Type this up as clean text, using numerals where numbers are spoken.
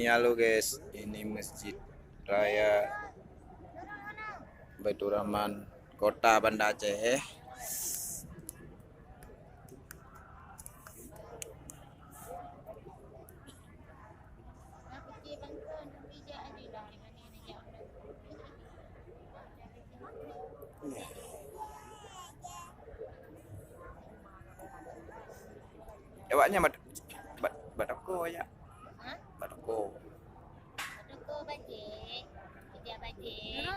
halo guys, ini Masjid Raya Baitur Rahman, Kota Banda Aceh. Awaknya bat aku ya. Bat aku. Aku bajik. Dia bajik.